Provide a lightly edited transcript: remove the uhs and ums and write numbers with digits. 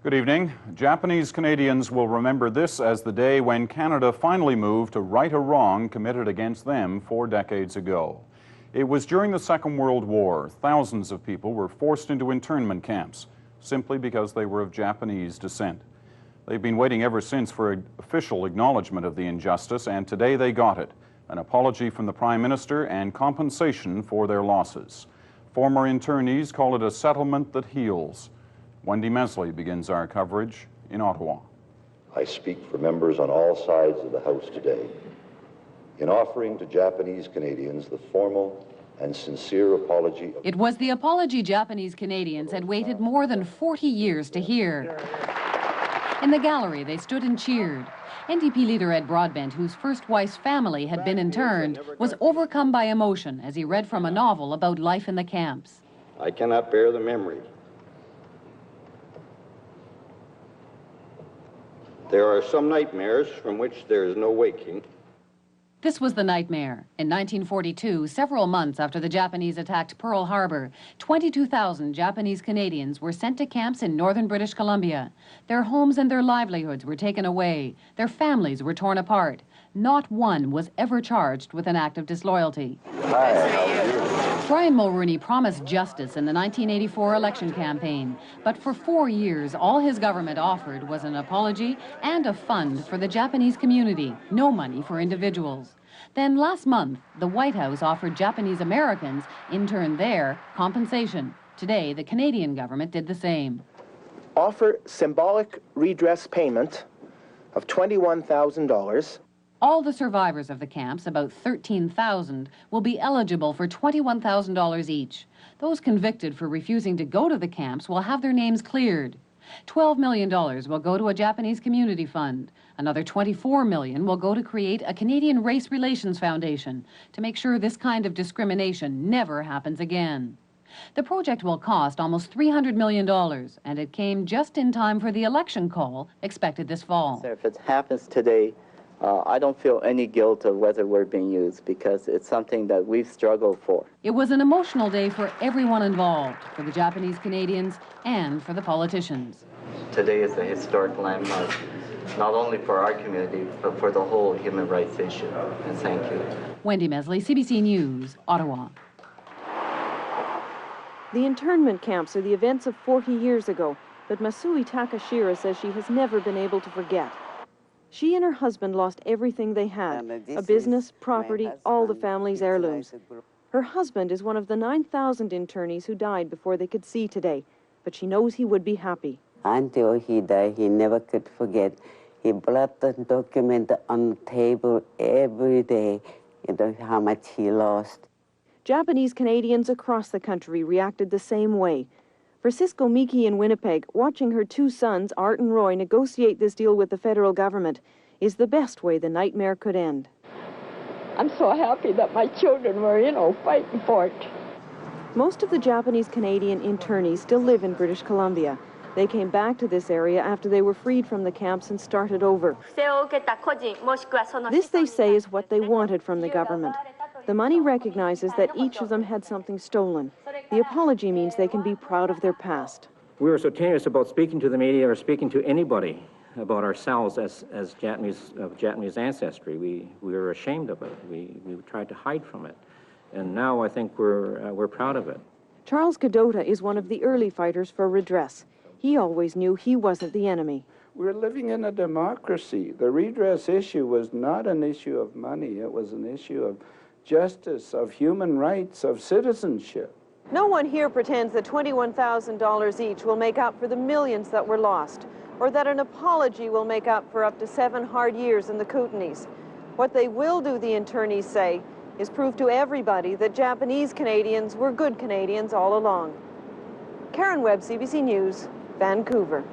Good evening. Japanese Canadians will remember this as the day when Canada finally moved to right a wrong committed against them 4 decades ago. It was during the Second World War. Thousands of people were forced into internment camps simply because they were of Japanese descent. They've been waiting ever since for an official acknowledgement of the injustice, and today they got it. An apology from the Prime Minister and compensation for their losses. Former internees call it a settlement that heals. Wendy Mesley begins our coverage in Ottawa. I speak for members on all sides of the House today in offering to Japanese Canadians the formal and sincere apology. It was the apology Japanese Canadians had waited more than 40 years to hear. In the gallery, they stood and cheered. NDP leader Ed Broadbent, whose first wife's family had been interned, was overcome by emotion as he read from a novel about life in the camps. I cannot bear the memory. There are some nightmares from which there is no waking. This was the nightmare. In 1942, several months after the Japanese attacked Pearl Harbor, 22,000 Japanese Canadians were sent to camps in northern British Columbia. Their homes and their livelihoods were taken away. Their families were torn apart. Not one was ever charged with an act of disloyalty. Brian Mulroney promised justice in the 1984 election campaign, but for 4 years, all his government offered was an apology and a fund for the Japanese community, no money for individuals. Then last month, the White House offered Japanese Americans, interned there, compensation. Today, the Canadian government did the same. Offer symbolic redress payment of $21,000. All the survivors of the camps, about 13,000, will be eligible for $21,000 each. Those convicted for refusing to go to the camps will have their names cleared. $12 million will go to a Japanese community fund. Another $24 million will go to create a Canadian Race Relations Foundation to make sure this kind of discrimination never happens again. The project will cost almost $300 million, and it came just in time for the election call expected this fall. So if it happens today, I don't feel any guilt of whether we're being used because it's something that we've struggled for. It was an emotional day for everyone involved, for the Japanese Canadians and for the politicians. Today is a historic landmark, not only for our community, but for the whole human rights issue. And thank you. Wendy Mesley, CBC News, Ottawa. The internment camps are the events of 40 years ago, but Masui Takashira says she has never been able to forget. She and her husband lost everything they had, a business, property, all the family's heirlooms. Her husband is one of the 9,000 internees who died before they could see today, but she knows he would be happy. Until he died, he never could forget. He brought the document on the table every day, how much he lost. Japanese Canadians across the country reacted the same way. For Cisco Miki in Winnipeg, watching her 2 sons, Art and Roy, negotiate this deal with the federal government is the best way the nightmare could end. I'm so happy that my children were, fighting for it. Most of the Japanese Canadian internees still live in British Columbia. They came back to this area after they were freed from the camps and started over. This, they say, is what they wanted from the government. The money recognizes that each of them had something stolen. The apology means they can be proud of their past. We were so tenuous about speaking to the media or speaking to anybody about ourselves as Japanese ancestry. We were ashamed of it. We tried to hide from it. And now I think we're proud of it. Charles Cadota is one of the early fighters for redress. He always knew he wasn't the enemy. We're living in a democracy. The redress issue was not an issue of money. It was an issue of justice, of human rights, of citizenship. No one here pretends that $21,000 each will make up for the millions that were lost, or that an apology will make up for up to 7 hard years in the Kootenays. What they will do, the internees say, is prove to everybody that Japanese Canadians were good Canadians all along. Karen Webb, CBC News, Vancouver.